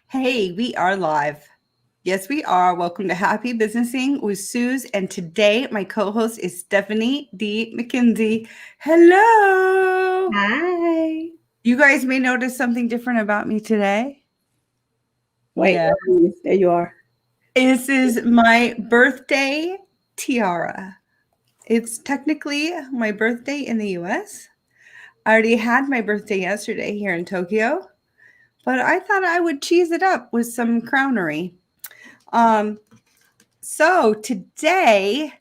Hey, we are live. Yes, we are. Welcome to Happy Businessing with Suze. And today, my co host is Stephanie D. McKenzie. Hello. Hi. You guys may notice something different about me today. Wait, Yeah. there you are. This is my birthday tiara. It's technically my birthday in the US. I already had my birthday yesterday here in Tokyo, but I thought I would cheese it up with some crownery. Um, So today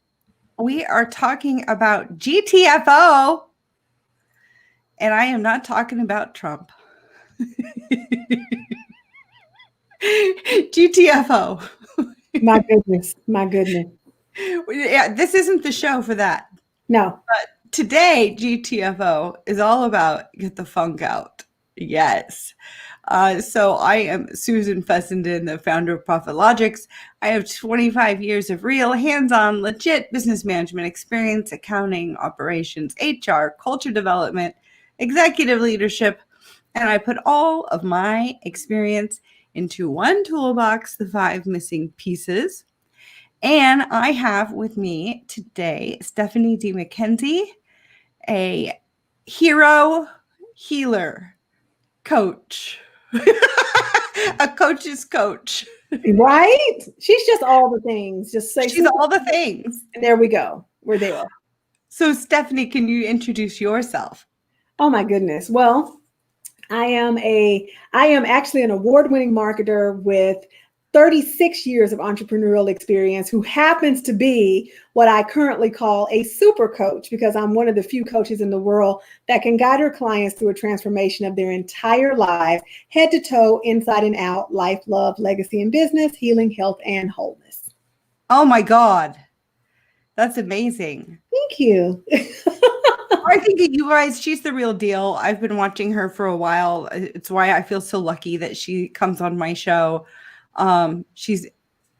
we are talking about GTFO, and I am not talking about Trump. GTFO. My goodness. My goodness. Yeah, this isn't the show for that. No. But today, GTFO is all about get the funk out. Yes. So I am Susan Fessenden, the founder of Profit Logics. I have 25 years of real hands-on, legit business management experience, accounting, operations, HR, culture development, executive leadership, and I put all of my experience into one toolbox, the 5 missing pieces. And I have with me today Stephanie D. McKenzie, a hero healer coach. A coach's coach. Right? She's just all the things. Just say She's Susan, all the things. and there we go. We're there. So, Stephanie, can you introduce yourself? Oh my goodness. Well, I am actually an award-winning marketer with 36 years of entrepreneurial experience who happens to be what I currently call a super coach because I'm one of the few coaches in the world that can guide her clients through a transformation of their entire life, head to toe, inside and out, life, love, legacy, and business, healing, health, and wholeness. Oh my God, that's amazing. Thank you. I think that you guys, she's the real deal. I've been watching her for a while. It's why I feel so lucky that she comes on my show. She's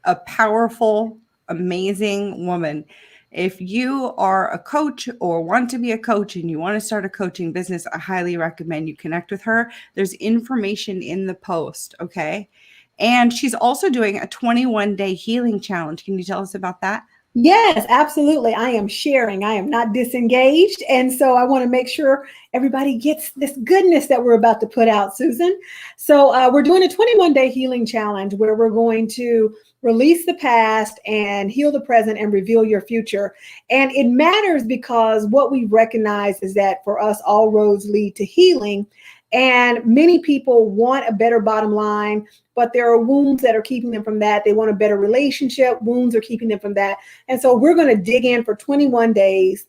a powerful, amazing woman. If you are a coach or want to be a coach and you want to start a coaching business, I highly recommend you connect with her. There's information in the post, okay? And she's also doing a 21-day healing challenge. Can you tell us about that? Yes, absolutely. I am sharing. I am not disengaged. And so I want to make sure everybody gets this goodness that we're about to put out, Susan. So we're doing a 21-day healing challenge where we're going to release the past and heal the present and reveal your future. And it matters because what we recognize is that for us, all roads lead to healing. And many people want a better bottom line, but there are wounds that are keeping them from that. They want a better relationship. Wounds are keeping them from that. And so we're going to dig in for 21 days.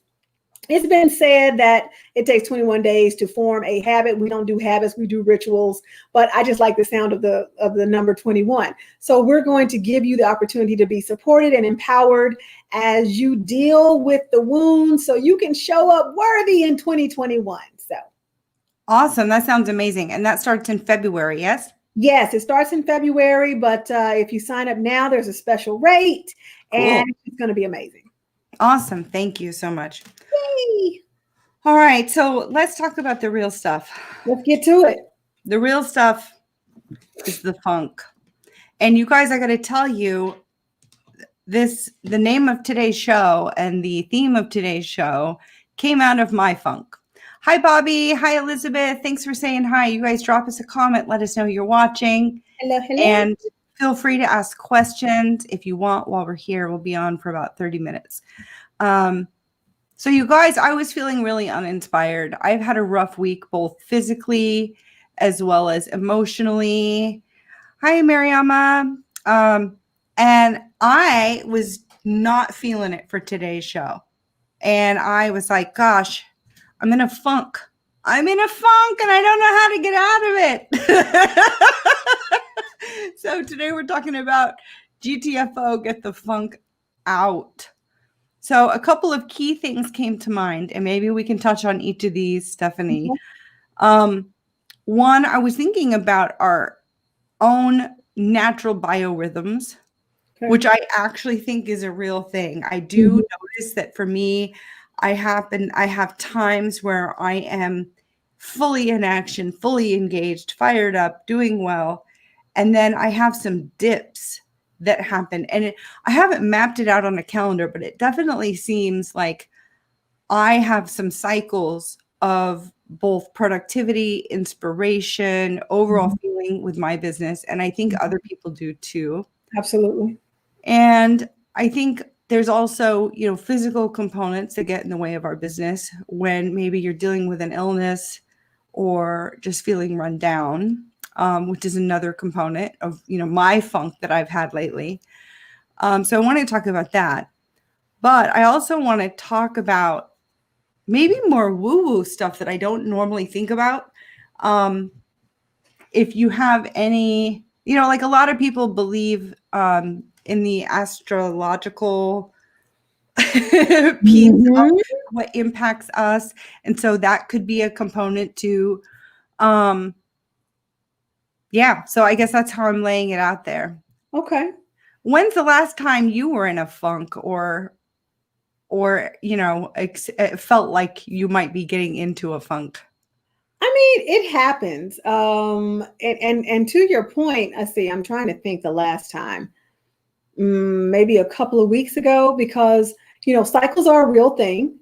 It's been said that it takes 21 days to form a habit. We don't do habits, we do rituals, but I just like the sound of the number 21. So we're going to give you the opportunity to be supported and empowered as you deal with the wounds so you can show up worthy in 2021. So Awesome. That sounds amazing. And that starts in February, yes? yes, it starts in February, but if you sign up now, there's a special rate Cool. and it's going to be amazing. Awesome. Thank you so much. Yay! All right. So let's talk about the real stuff. Let's get to it. The real stuff is the funk. And you guys, I got to tell you, the name of today's show and the theme of today's show came out of my funk. Hi, Bobby. Hi, Elizabeth. Thanks for saying hi. You guys drop us a comment. Let us know you're watching. Hello, hello. And feel free to ask questions if you want while we're here. We'll be on for about 30 minutes. So you guys, I was feeling really uninspired. I've had a rough week, both physically as well as emotionally. Hi, Mariama. And I was not feeling it for today's show. And I was like, gosh, I'm in a funk. I'm in a funk and I don't know how to get out of it. So today we're talking about GTFO, get the funk out. So a couple of key things came to mind, and maybe we can touch on each of these, Stephanie. One, I was thinking about our own natural biorhythms, which I actually think is a real thing. I do notice that for me, I have times where I am fully in action, fully engaged, fired up, doing well. And then I have some dips that happen. And I haven't mapped it out on a calendar, but it definitely seems like I have some cycles of both productivity, inspiration, overall feeling with my business. And I think other people do too. Absolutely. And I think there's also, physical components that get in the way of our business when maybe you're dealing with an illness or just feeling run down, which is another component of, my funk that I've had lately. So I want to talk about that. But I also want to talk about maybe more woo-woo stuff that I don't normally think about. If you have any, like a lot of people believe in the astrological piece of what impacts us. And so that could be a component to, so I guess that's how I'm laying it out there. Okay. When's the last time you were in a funk or it felt like you might be getting into a funk? I mean, it happens. And to your point, I'm trying to think the last time, maybe a couple of weeks ago, because, cycles are a real thing.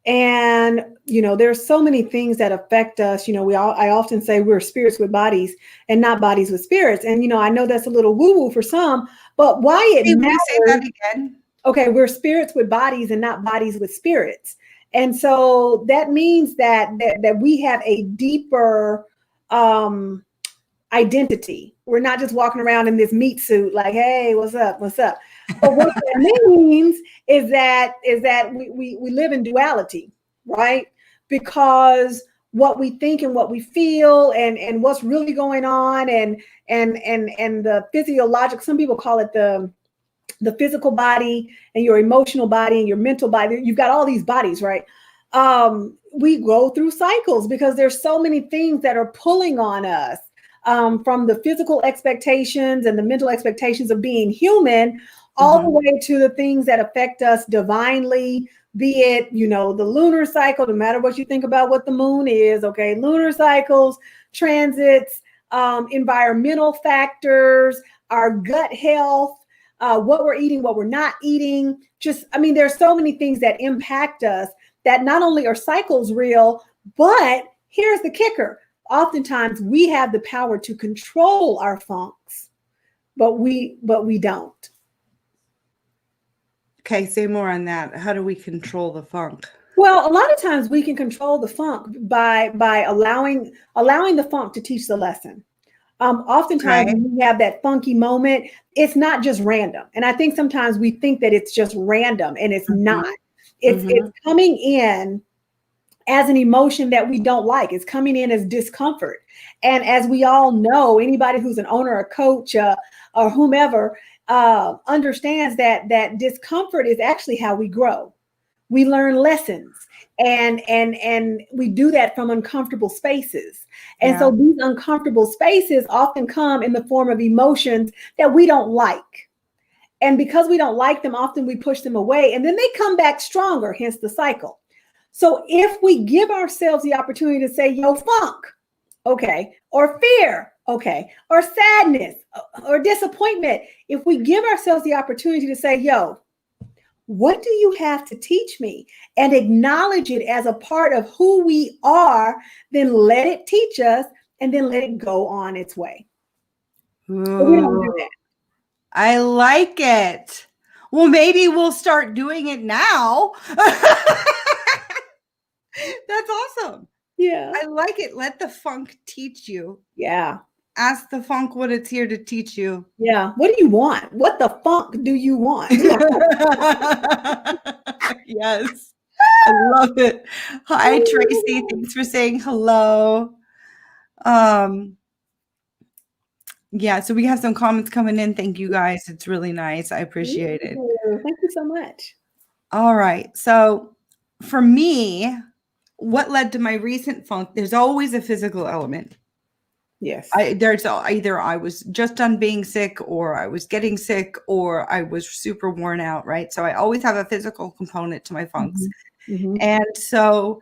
And, there's so many things that affect us. I often say we're spirits with bodies and not bodies with spirits. And, I know that's a little woo-woo for some, but why it Hey, matters. will you say that again? Okay, we're spirits with bodies and not bodies with spirits. And so that means that we have a deeper identity. We're not just walking around in this meat suit like, hey, what's up? What's up? But what that means is that we live in duality, right? Because what we think and what we feel and what's really going on and the physiological, some people call it the physical body and your emotional body and your mental body. You've got all these bodies, right? We go through cycles because there's so many things that are pulling on us, from the physical expectations and the mental expectations of being human, all the way to the things that affect us divinely, be it, the lunar cycle, no matter what you think about what the moon is, okay, lunar cycles, transits, environmental factors, our gut health, what we're eating, what we're not eating. There's so many things that impact us that not only are cycles real, but here's the kicker. Oftentimes we have the power to control our funks, but we don't. Okay, say more on that. How do we control the funk? Well, a lot of times we can control the funk by allowing the funk to teach the lesson. Oftentimes when we have that funky moment, it's not just random. And I think sometimes we think that it's just random, and it's not. It's coming in as an emotion that we don't like. It's coming in as discomfort. And as we all know, anybody who's an owner, a coach, or whomever, understands that discomfort is actually how we grow. We learn lessons, and we do that from uncomfortable spaces. And so these uncomfortable spaces often come in the form of emotions that we don't like. And because we don't like them, often we push them away, and then they come back stronger, hence the cycle. So if we give ourselves the opportunity to say, yo, funk, okay, or fear, okay, or sadness, or disappointment, if we give ourselves the opportunity to say, yo, what do you have to teach me? And acknowledge it as a part of who we are, then let it teach us, and then let it go on its way. But we don't do that. I like it. Well, maybe we'll start doing it now. That's awesome. Yeah. I like it. Let the funk teach you. Yeah. Ask the funk what it's here to teach you. Yeah. What do you want? What the funk do you want? Yes. I love it. Hi, Tracy. Thanks for saying hello. Yeah, so we have some comments coming in. Thank you guys. It's really nice. I appreciate it. Thank you so much. All right. So for me, what led to my recent funk? There's always a physical element. Yes. There's either I was just done being sick, or I was getting sick, or I was super worn out, right? So I always have a physical component to my funks. And so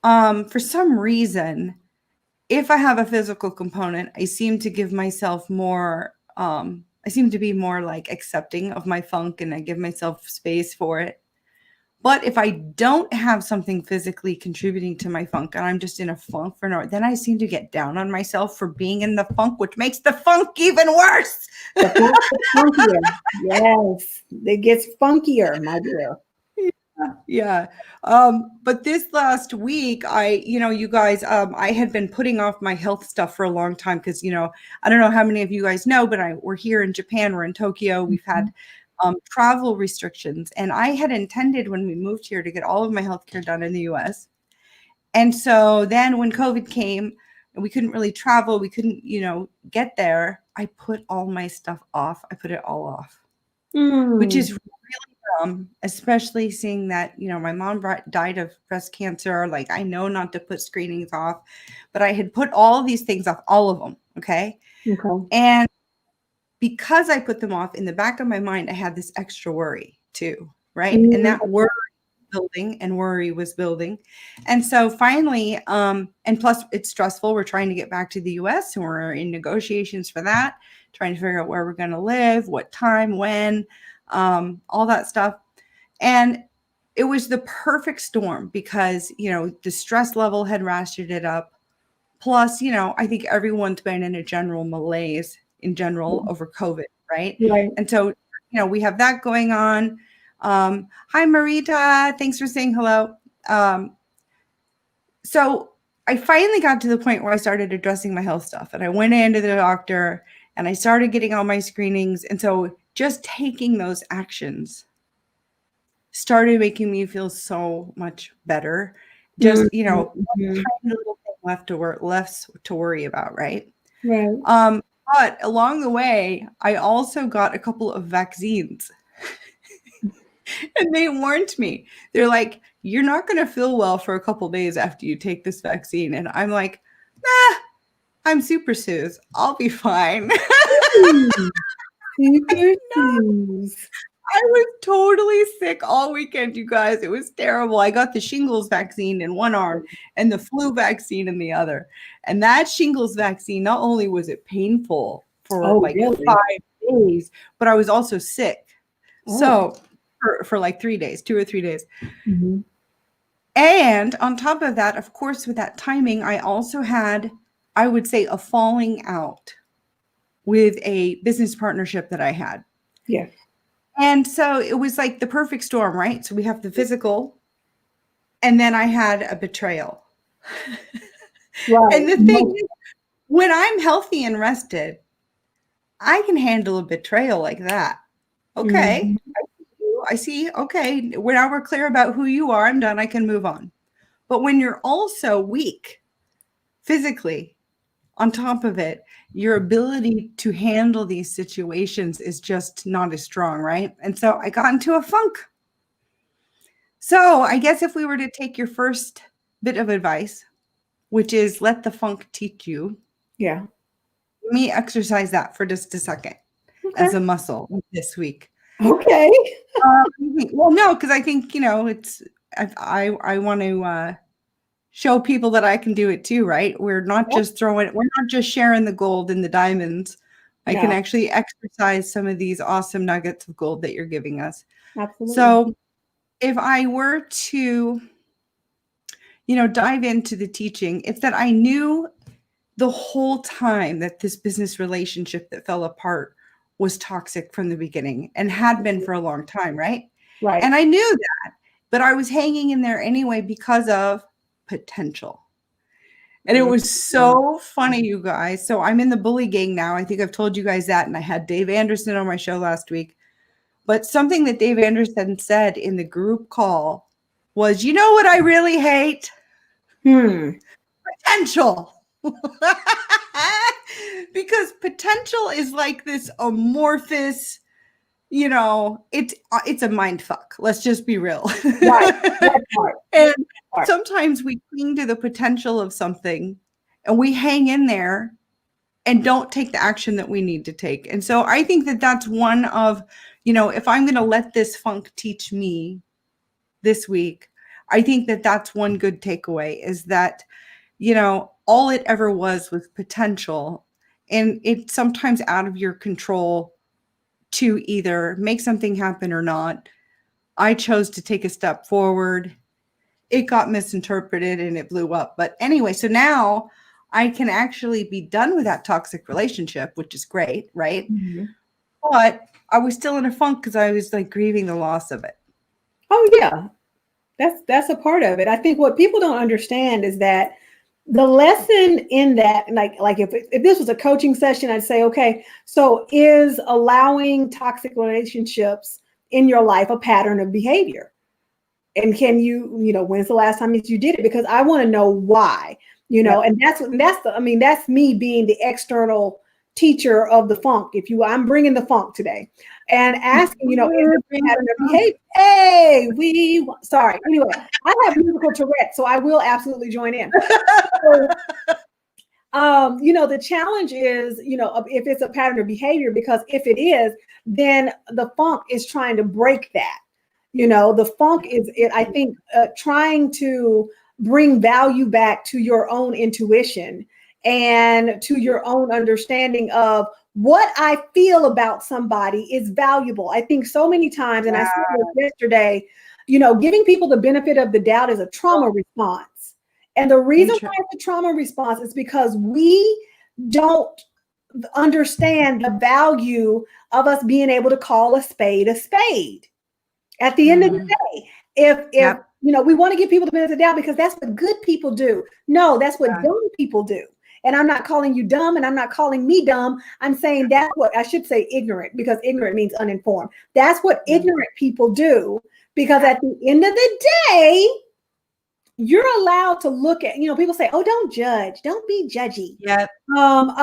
for some reason, if I have a physical component, I seem to give myself more, I seem to be more like accepting of my funk, and I give myself space for it. But if I don't have something physically contributing to my funk and I'm just in a funk for no, then I seem to get down on myself for being in the funk, which makes the funk even worse. The funk gets funkier. Yes, it gets funkier, my dear. Yeah. But this last week, you guys, I had been putting off my health stuff for a long time because, I don't know how many of you guys know, but we're here in Japan, we're in Tokyo, we've had travel restrictions. And I had intended when we moved here to get all of my healthcare done in the US. And so then when COVID came and we couldn't really travel, we couldn't, get there, I put all my stuff off. I put it all off, which is especially seeing that, my mom died of breast cancer. Like, I know not to put screenings off, but I had put all these things off, all of them. Okay. And because I put them off, in the back of my mind, I had this extra worry too. Right. And that worry was building. And so finally, and plus it's stressful. We're trying to get back to the US and we're in negotiations for that, trying to figure out where we're going to live, what time, when, all that stuff. And it was the perfect storm because, the stress level had ratcheted up. Plus, I think everyone's been in a general malaise in general over COVID, right? Right. And so, we have that going on. Hi, Marita. Thanks for saying hello. So I finally got to the point where I started addressing my health stuff, and I went into the doctor and I started getting all my screenings. And so just taking those actions started making me feel so much better. Just, one tiny little thing left to worry about, right? Right. But along the way, I also got a couple of vaccines. And they warned me. They're like, you're not going to feel well for a couple days after you take this vaccine. And I'm like, nah, I'm super Suze. I'll be fine. Super Suze. I was totally sick all weekend, you guys. It was terrible. I got the shingles vaccine in one arm and the flu vaccine in the other. And that shingles vaccine, not only was it painful for really? 5 days, but I was also sick. So for like 3 days, 2 or 3 days. And on top of that, of course, with that timing, I also had, I would say, a falling out with a business partnership that I had. Yes. And so it was like the perfect storm, right? So we have the physical, and then I had a betrayal. Right. And the thing is, when I'm healthy and rested, I can handle a betrayal like that. Okay. I see. Okay. Now we're clear about who you are. I'm done. I can move on. But when you're also weak physically, on top of it, your ability to handle these situations is just not as strong, right? And so I got into a funk. So I guess if we were to take your first bit of advice, which is let the funk teach you. Yeah. Let me exercise that for just a second as a muscle this week. Okay. Well, no, because I think, it's, I want to show people that I can do it too, right? We're not just sharing the gold and the diamonds. I can actually exercise some of these awesome nuggets of gold that you're giving us. Absolutely. So if I were to, dive into the teaching, it's that I knew the whole time that this business relationship that fell apart was toxic from the beginning and had been for a long time, right? Right. And I knew that, but I was hanging in there anyway because of potential. And it was so funny, you guys. So I'm in the bully gang now. I think I've told you guys that. And I had Dave Anderson on my show last week. But something that Dave Anderson said in the group call was, you know what I really hate? Potential. Because potential is like this amorphous, it's a mind fuck. Let's just be real. Right. And sometimes we cling to the potential of something and we hang in there and don't take the action that we need to take. And so I think that that's one of, if I'm going to let this funk teach me this week, I think that that's one good takeaway is that, all it ever was potential. And it's sometimes out of your control to either make something happen or not. I chose to take a step forward. It got misinterpreted and it blew up. But anyway, so now I can actually be done with that toxic relationship, which is great, right? Mhm. But I was still in a funk because I was like grieving the loss of it. Oh yeah, that's a part of it. I think what people don't understand is that the lesson in that, like if this was a coaching session, I'd say, okay, so is allowing toxic relationships in your life a pattern of behavior? And can when's the last time you did it? Because I want to know why, Yep. and that's me being the external teacher of the funk. I'm bringing the funk today and asking, is it a pattern of behavior? Hey, sorry. Anyway, I have musical Tourette, so I will absolutely join in. So, the challenge is, if it's a pattern of behavior, because if it is, then the funk is trying to break that. The funk is, I think, trying to bring value back to your own intuition and to your own understanding of what I feel about somebody is valuable. I think so many times, and I said this yesterday, giving people the benefit of the doubt is a trauma response. And the reason why it's a trauma response is because we don't understand the value of us being able to call a spade a spade. At the end of the day, if we want to give people the benefit of the doubt because that's what good people do. No, that's what dumb people do. And I'm not calling you dumb, and I'm not calling me dumb. I'm saying that's what I should say ignorant, because ignorant means uninformed. That's what ignorant people do, because at the end of the day, you're allowed to look at, people say, oh, don't judge. Don't be judgy. Yep. No.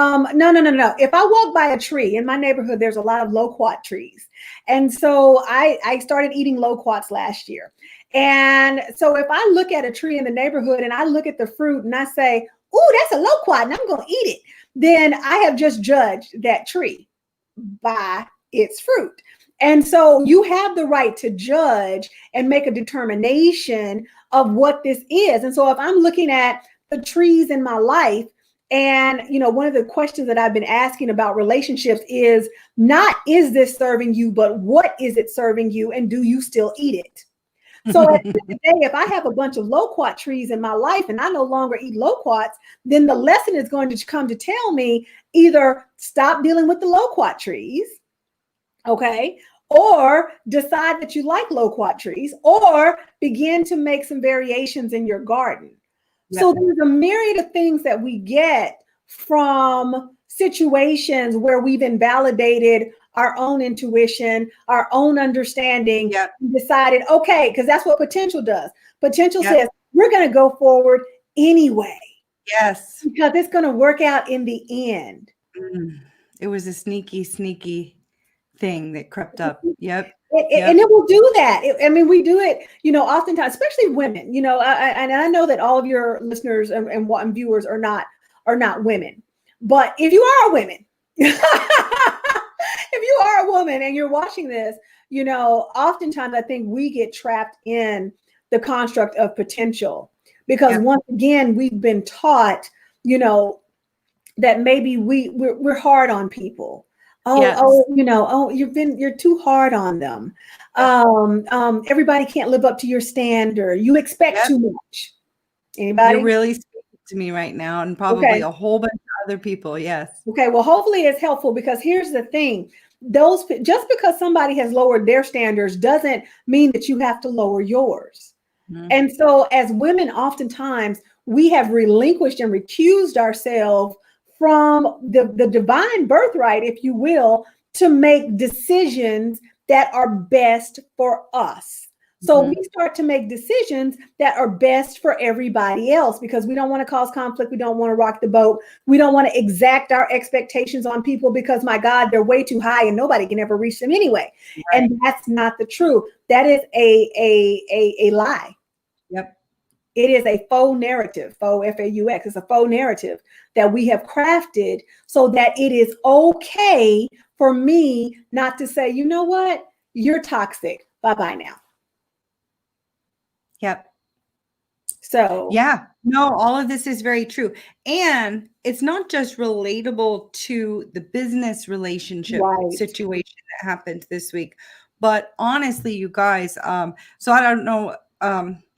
If I walk by a tree in my neighborhood, there's a lot of loquat trees. And so I started eating loquats last year. And so if I look at a tree in the neighborhood and I look at the fruit and I say, oh, that's a loquat and I'm going to eat it, then I have just judged that tree by its fruit. And so you have the right to judge and make a determination of what this is. And so if I'm looking at the trees in my life, and one of the questions that I've been asking about relationships is not, is this serving you, but what is it serving you, and do you still eat it? So at the end of the day, if I have a bunch of loquat trees in my life and I no longer eat loquats, then the lesson is going to come to tell me either stop dealing with the loquat trees, okay, or decide that you like loquat trees, or begin to make some variations in your garden. Yep. So there's a myriad of things that we get from situations where we've invalidated our own intuition, our own understanding, and decided, okay, because that's what potential does. Potential says, we're going to go forward anyway. Yes. Because it's going to work out in the end. It was a sneaky thing that crept up. Yep. And it will do that. We do it, oftentimes, especially women, and I know that all of your listeners and viewers are not women, but if you are a woman, if you are a woman and you're watching this, oftentimes I think we get trapped in the construct of potential, because once again, we've been taught, that maybe we're hard on people. You're too hard on them. Everybody can't live up to your standard. You expect too much. Anybody? You're really speaking to me right now, and probably a whole bunch of other people. Yes. Okay. Well, hopefully it's helpful, because here's the thing. Just because somebody has lowered their standards doesn't mean that you have to lower yours. And so as women, oftentimes we have relinquished and recused ourselves from the divine birthright, if you will, to make decisions that are best for us. So we start to make decisions that are best for everybody else, because we don't want to cause conflict. We don't want to rock the boat. We don't want to exact our expectations on people, because, my God, they're way too high and nobody can ever reach them anyway. Right. And that's not the truth. That is a lie. Yep. It is a faux narrative, faux, F-A-U-X. It's a faux narrative that we have crafted so that it is okay for me not to say, you know what, you're toxic. Bye-bye now. Yep. So yeah, No, all of this is very true. And it's not just relatable to the business relationship Right. situation that happened this week, but honestly, you guys, so I don't know.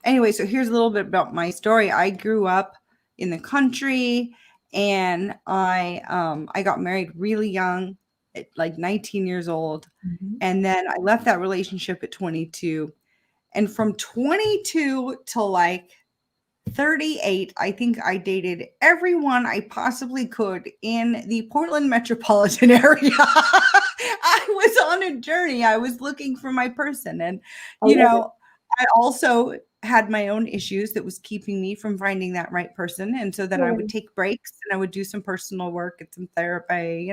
Anyway, so here's a little bit about my story. I grew up in the country and I got married really young, at like 19 years old. Mhm. And then I left that relationship at 22. And from 22 to like 38, I think I dated everyone I possibly could in the Portland metropolitan area. I was on a journey. I was looking for my person. And, I love it. I also had my own issues that was keeping me from finding that right person. And so then I would Right. take breaks and I would do some personal work and some therapy.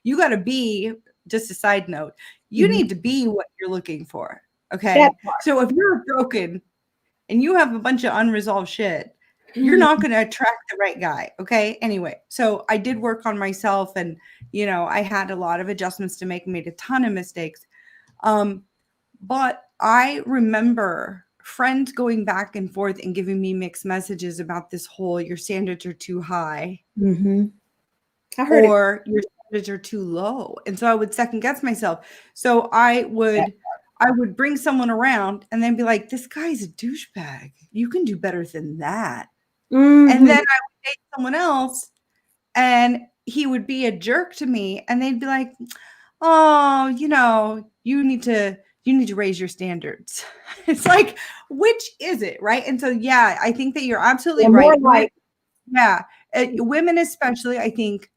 You got to be, just a side note, you Mhm. need to be what you're looking for. That Okay. part. So if you're broken, and you have a bunch of unresolved shit, you're Mhm. not going to attract the right guy. Okay. Anyway, so I did work on myself and, I had a lot of adjustments to make, made a ton of mistakes. But I remember friends going back and forth and giving me mixed messages about this whole your standards are too high Mhm. I heard it. or your standards are too low. And so I would second guess myself. So I would bring someone around and then be like, this guy's a douchebag. You can do better than that. And then Mhm. I would date someone else and he would be a jerk to me and they'd be like, "Oh, you need to raise your standards." It's like, which is it, right? And so yeah, I think that you're absolutely They're more right. like Yeah, women especially, I think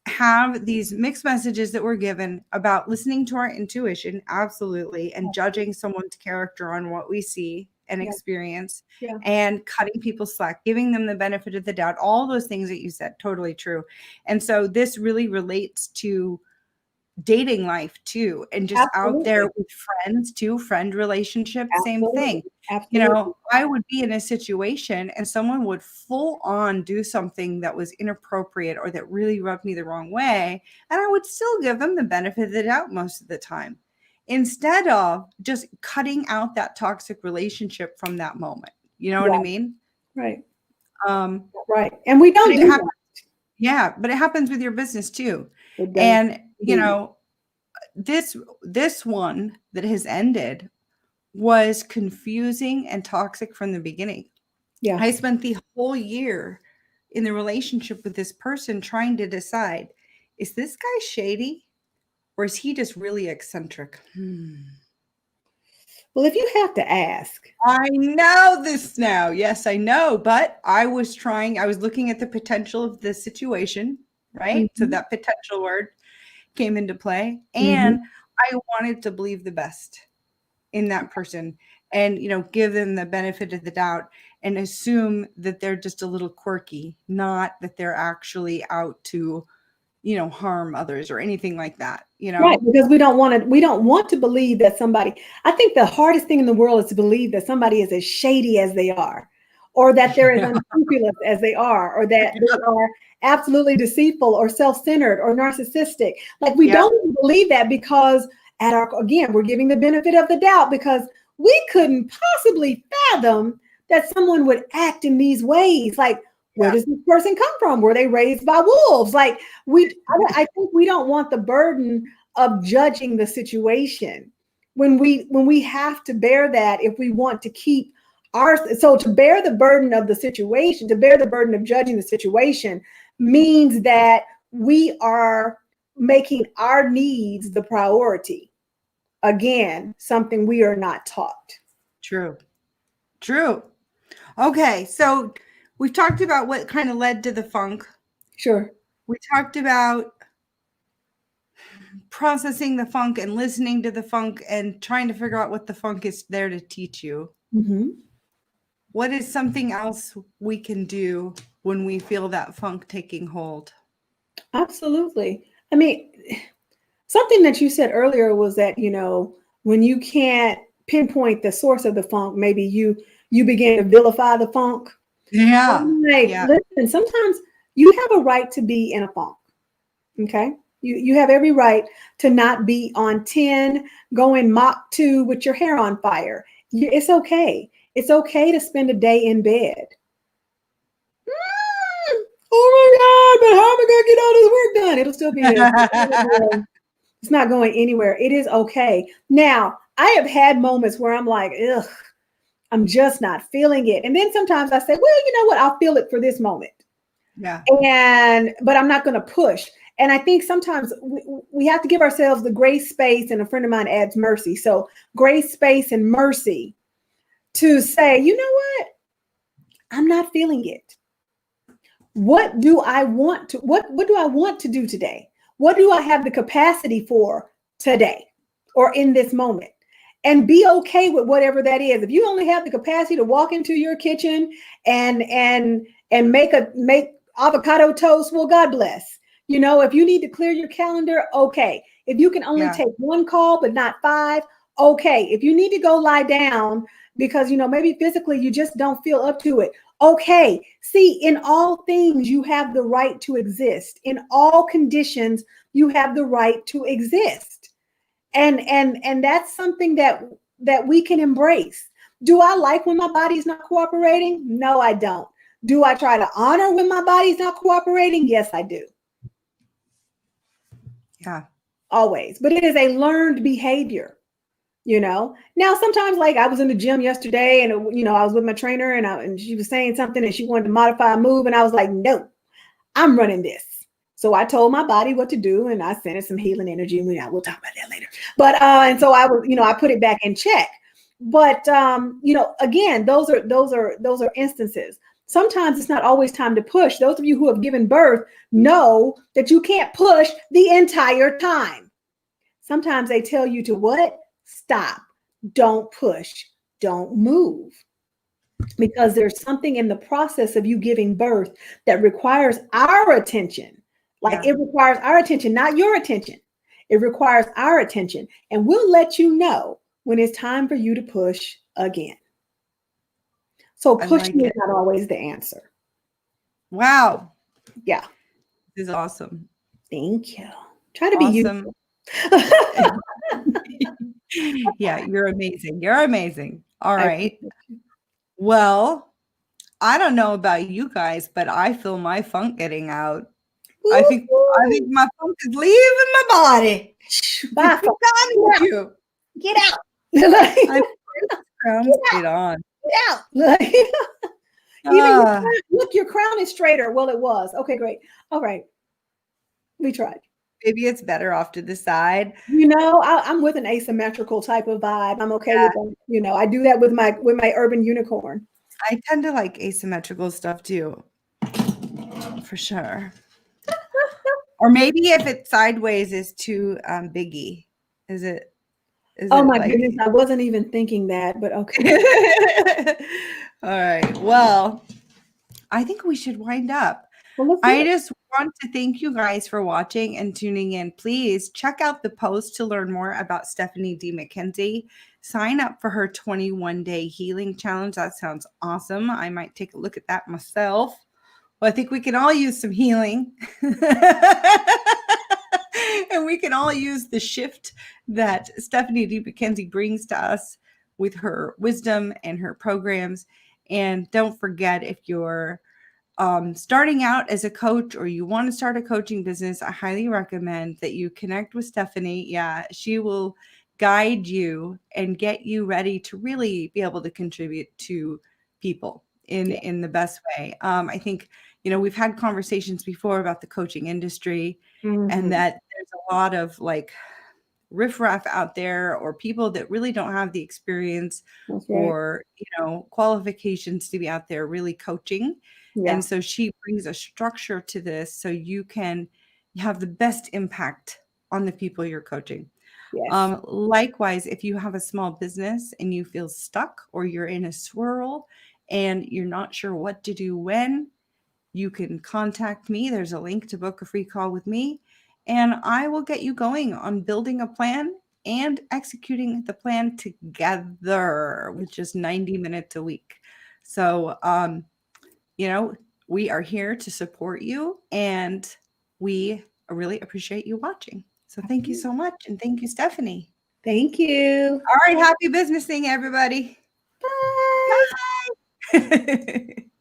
have these mixed messages that we're given about listening to our intuition, absolutely, and judging someone's character on what we see and yeah, experience, yeah, and cutting people slack, giving them the benefit of the doubt, all those things that you said, totally true. And so this really relates to dating life too, and just out there absolutely. with friends too, friend relationship, same thing. Absolutely. Absolutely. I would be in a situation and someone would full on do something that was inappropriate or that really rubbed me the wrong way, and I would still give them the benefit of the doubt most of the time, instead of just cutting out that toxic relationship from that moment. You know what I Right, mean? right, Um, right. And we but don't it do happens, that. yeah, but it happens with your business too. It does And, indeed. this one that has ended was confusing and toxic from the beginning. Yeah. I spent the whole year in the relationship with this person trying to decide, is this guy shady or is he just really eccentric? Well, if you have to ask, I know this now. Yes, I know. But I was looking at the potential of the situation, right? So mhm, that potential word came into play. mhm, And I wanted to believe the best in that person and, give them the benefit of the doubt and assume that they're just a little quirky, not that they're actually out to, harm others or anything like that, right, because we don't want to believe that somebody, I think the hardest thing in the world is to believe that somebody is as shady as they are, or that they're as Yeah. unscrupulous as they are, or that they are absolutely deceitful or self-centered or narcissistic. Like we Yep. don't believe that because again, we're giving the benefit of the doubt because we couldn't possibly fathom that someone would act in these ways. Like, where Yeah. does this person come from? Were they raised by wolves? Like I think we don't want the burden of judging the situation when we have to bear that if we want to keep so to bear the burden of the situation, to bear the burden of judging the situation means that we are making our needs the priority. Again, something we are not taught. True. True. Okay. So we've talked about what kind of led to the funk. Sure. We talked about processing the funk and listening to the funk and trying to figure out what the funk is there to teach you. Mhm. What is something else we can do when we feel that funk taking hold? Absolutely. I mean, something that you said earlier was that, when you can't pinpoint the source of the funk, maybe you begin to vilify the funk. Yeah. I'm like, Yeah. listen, sometimes you have a right to be in a funk. Okay. You have every right to not be on 10, going Mach 2 with your hair on fire. It's okay. It's okay to spend a day in bed. but how am I going to get all this work done? It'll still be there. It's not going anywhere. It is okay. Now, I have had moments where I'm like, ugh, I'm just not feeling it. And then sometimes I say, well, you know what? I'll feel it for this moment. Yeah. But I'm not going to push. And I think sometimes we have to give ourselves the grace, space, and a friend of mine adds mercy. So grace, space, and mercy to say, you know what? I'm not feeling it. What do I want to, what do I want to do today? What do I have the capacity for today or in this moment? And be okay with whatever that is. If you only have the capacity to walk into your kitchen and make avocado toast, well, God bless. You know, if you need to clear your calendar, okay. If you can only take one call but not 5, okay. If you need to go lie down because, you know, maybe physically you just don't feel up to it, okay. See, in all things, you have the right to exist. In all conditions, you have the right to exist. And that's something that we can embrace. Do I like when my body's not cooperating? No, I don't. Do I try to honor when my body's not cooperating? Yes, I do. Yeah. Always. But it is a learned behavior, you know. Now, sometimes, like I was in the gym yesterday and, you know, I was with my trainer and she was saying something and she wanted to modify a move. And I was like, no, I'm running this. So I told my body what to do and I sent it some healing energy. And we'll talk about that later. But, and so I was, you know, I put it back in check. But, you know, again, those are instances. Sometimes it's not always time to push. Those of you who have given birth know that you can't push the entire time. Sometimes they tell you to what? Stop. Don't push. Don't move. Because there's something in the process of you giving birth that requires our attention. Like it requires our attention, not your attention. It requires our attention. And we'll let you know when it's time for you to push again. So pushing is not always the answer. Wow. Yeah. This is awesome. Thank you. Try to be awesome. Yeah, you're amazing. You're amazing. All right. Well, I don't know about you guys, but I feel my funk getting out. I think my funk is leaving my body. Bye, you. Get out. Get on. Get out. Even look, your crown is straighter. Well, it was. Okay, great. All right. We tried. Maybe it's better off to the side. You know, I'm with an asymmetrical type of vibe. I'm okay with that. You know, I do that with my urban unicorn. I tend to like asymmetrical stuff too. For sure. Or maybe if it's sideways is too biggie. Is it? Oh my goodness, I wasn't even thinking that, but okay. All right. Well, I think we should wind up. Well, I just want to thank you guys for watching and tuning in. Please check out the post to learn more about Stephanie D. McKenzie. Sign up for her 21-day healing challenge. That sounds awesome. I might take a look at that myself. Well, I think we can all use some healing. And we can all use the shift that Stephanie D. McKenzie brings to us with her wisdom and her programs. And don't forget, if you're starting out as a coach or you want to start a coaching business, I highly recommend that you connect with Stephanie. Yeah, she will guide you and get you ready to really be able to contribute to people in the best way. I think, you know, we've had conversations before about the coaching industry and that there's a lot of like riffraff out there or people that really don't have the experience or, you know, qualifications to be out there really coaching. And so she brings a structure to this so you can have the best impact on the people you're coaching. Likewise, if you have a small business and you feel stuck or you're in a swirl and you're not sure what to do when, you can contact me. There's a link to book a free call with me, and I will get you going on building a plan and executing the plan together with just 90 minutes a week. So, you know, we are here to support you, and we really appreciate you watching. So thank you so much. And thank you, Stephanie. Thank you. All right. Happy businessing, everybody. Bye. Bye.